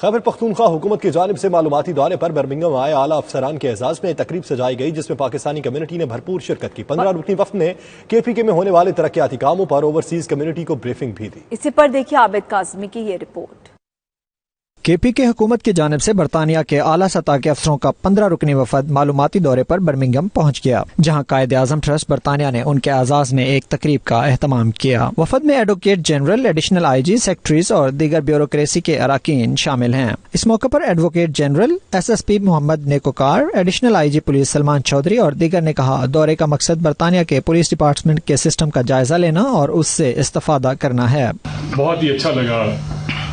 خیبر پختونخوا حکومت کی جانب سے معلوماتی دورے پر برمنگھم آئے اعلیٰ افسران کے اعزاز میں تقریب سجائی گئی جس میں پاکستانی کمیونٹی نے بھرپور شرکت کی۔ 15 رکنی وفد نے KPK میں ہونے والے ترقیاتی کاموں پر اوورسیز کمیونٹی کو بریفنگ بھی دی۔ اسی پر دیکھیے عابد کاظمی کی یہ رپورٹ۔ KPK حکومت کی جانب سے برطانیہ کے اعلیٰ سطح کے افسروں کا 15 رکنی وفد معلوماتی دورے پر برمنگھم پہنچ گیا، جہاں قائد اعظم ٹرسٹ برطانیہ نے ان کے اعزاز میں ایک تقریب کا اہتمام کیا۔ وفد میں advocate general, additional IG، secretaries اور دیگر بیوروکریسی کے اراکین شامل ہیں۔ اس موقع پر advocate general SSP Muhammad Nekokar, additional IG police Salman Chaudhry اور دیگر نے کہا دورے کا مقصد برطانیہ کے پولیس ڈپارٹمنٹ کے سسٹم کا جائزہ لینا اور اس سے استفادہ کرنا ہے۔ بہت ہی اچھا لگا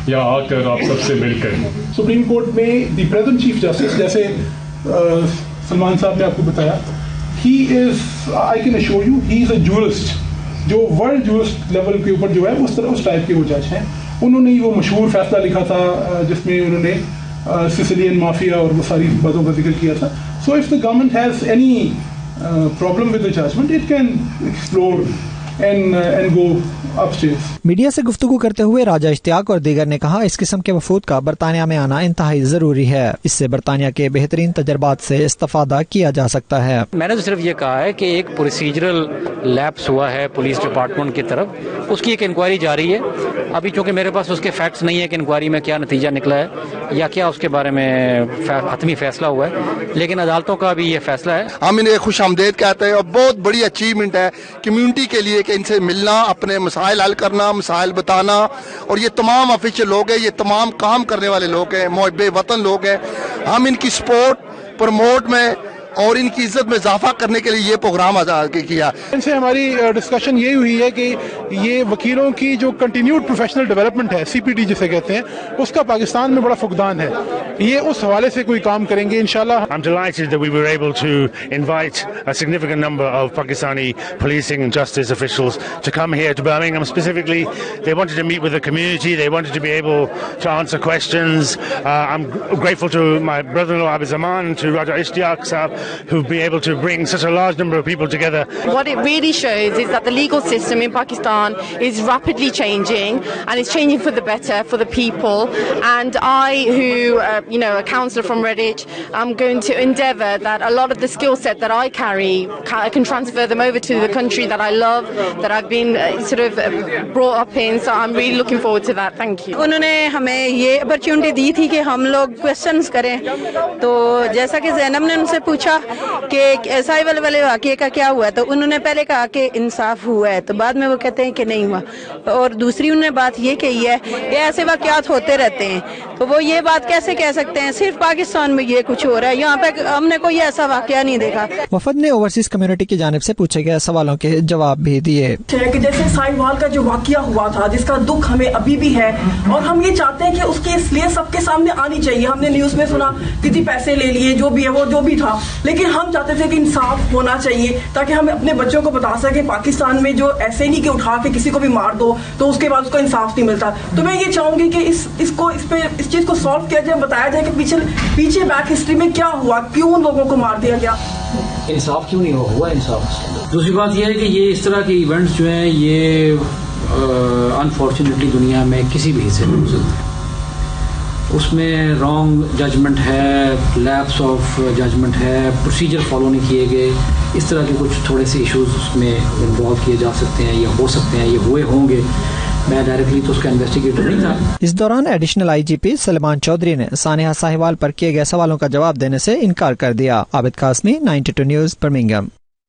یا آ کر آپ سب سے مل کر۔ سپریم کورٹ میں دی پریزنٹ چیف جسٹس، جیسے سلمان صاحب نے آپ کو بتایا، he is, I can assure you, he is a jurist, جو ورلڈ جورسٹ لیول کے اوپر جو ہے اس ٹائپ کے وہ جج ہیں۔ انہوں نے وہ مشہور فیصلہ لکھا تھا جس میں انہوں نے سسیلین مافیا اور وہ ساری باتوں کا ذکر کیا تھا۔ So if the government has any problem with the judgment, it can explore and go upstairs۔ Media سے گفتگو کرتے ہوئے راجہ اشتیاق اور دیگر نے کہا اس قسم کے وفود کا برطانیہ میں آنا انتہائی ضروری ہے، اس سے برطانیہ کے بہترین تجربات سے استفادہ کیا جا سکتا ہے۔ میں نے تو صرف یہ کہا ہے کہ ایک پروسیجرل لیپس ہوا ہے پولیس ڈپارٹمنٹ کی طرف، اس کی ایک انکوائری جاری ہے۔ ابھی چونکہ میرے پاس اس کے فیکٹس نہیں ہے کہ انکوائری میں کیا نتیجہ نکلا ہے یا کیا اس کے بارے میں حتمی فیصلہ ہوا ہے، لیکن عدالتوں کا بھی یہ فیصلہ ہے۔ ہم انہیں خوش آمدید کہتے ہیں اور بہت بڑی اچیومنٹ ہے کمیونٹی کے لیے کہ ان سے ملنا، اپنے مسائل حل کرنا، مسائل بتانا، اور یہ تمام آفیشل لوگ ہیں، یہ تمام کام کرنے والے لوگ ہیں، محب وطن لوگ ہیں۔ ہم ان کی سپورٹ پروموٹ میں اور ان کی عزت میں اضافہ کرنے کے لیے یہ پروگرام کیا۔ ان سے ہماری ڈسکشن یہ ہوئی ہے کہ یہ وکیلوں کی جو کنٹینیوڈ پروفیشنل ڈیولپمنٹ ہے، CPD جسے کہتے ہیں، اس کا پاکستان میں بڑا فقدان ہے، یہ اس حوالے سے کوئی کام کریں گے انشاءاللہ۔ I'm delighted that we were able to invite a significant number of Pakistani policing and justice officials to come here to Birmingham. Specifically, they wanted to meet with the community, they wanted to be able to answer questions. I'm grateful to my brother-in-law Abid Zaman, to Raja Ishtiaq Sahab, who've been able to bring such a large number of people together. What it really shows is that the legal system in Pakistan is rapidly changing, and it's changing for the better for the people. And I, who a councillor from Redditch, I'm going to endeavour that a lot of the skill set that I carry, I can transfer them over to the country that I love, that I've been sort of brought up in. So I'm really looking forward to that. Thank you. انہوں نے ہمیں یہ opportunity دی تھی کہ ہم لوگ questions کریں، تو جیسا کہ زینب نے ان سے پوچھا کہ سائبل والے واقعے کا کیا ہوا، تو انہوں نے پہلے کہا کہ انصاف ہوا ہے، تو بعد میں وہ کہتے ہیں کہ نہیں ہوا، اور دوسری انہوں نے بات یہ کہی ہے کہ ایسے واقعات ہوتے رہتے ہیں، تو وہ یہ بات کیسے کہہ سکتے ہیں صرف پاکستان میں یہ کچھ ہو رہا ہے، یہاں پہ ہم نے کوئی ایسا واقعہ نہیں دیکھا۔ وفد نے اوورسیز کمیونٹی کی جانب سے پوچھے گئے سوالوں کے جواب بھی دیے۔ کہ جیسے سائیوال کا جو واقعہ ہوا تھا، جس کا دکھ ہمیں ابھی بھی ہے، اور ہم یہ چاہتے ہیں کہ اس کے اس لیے سب کے سامنے آنی چاہیے۔ ہم نے نیوز میں سنا کتنی پیسے لے لیے، جو بھی ہے وہ جو بھی تھا، لیکن ہم چاہتے تھے کہ انصاف ہونا چاہیے تاکہ ہم اپنے بچوں کو بتا سکیں پاکستان میں جو ایسے نہیں کہ اٹھا کے کسی کو بھی مار دو تو اس کے بعد اس کو انصاف نہیں ملتا۔ تو میں یہ چاہوں گی کہ اس چیز کو سالو کیا جائے، بتایا جائے کہ پیچھے بیک ہسٹری میں کیا ہوا، کیوں لوگوں کو مار دیا گیا، انصاف کیوں نہیں ہوا انصاف۔ دوسری بات یہ ہے کہ یہ اس طرح کے ایونٹس جو ہیں یہ انفارچونیٹلی دنیا میں کسی بھی حصے میں ہو سکتے ہیں، اس میں رانگ ججمنٹ ہے، لیپس آف ججمنٹ ہے، پروسیجر فالو نہیں کیے گئے، اس طرح کے کچھ تھوڑے سے ایشوز اس میں انوالو کیے جا سکتے ہیں یا ہو سکتے ہیں، یہ ہوئے ہوں گے۔ میں ڈائریکٹلی تو اس کا انویسٹیگیٹر نہیں تھا۔ اس دوران ایڈیشنل IGP سلمان چودھری نے سانحہ ساہیوال پر کیے گئے سوالوں کا جواب دینے سے انکار کر دیا۔ عابد کاظمی، 92 نیوز، برمنگھم۔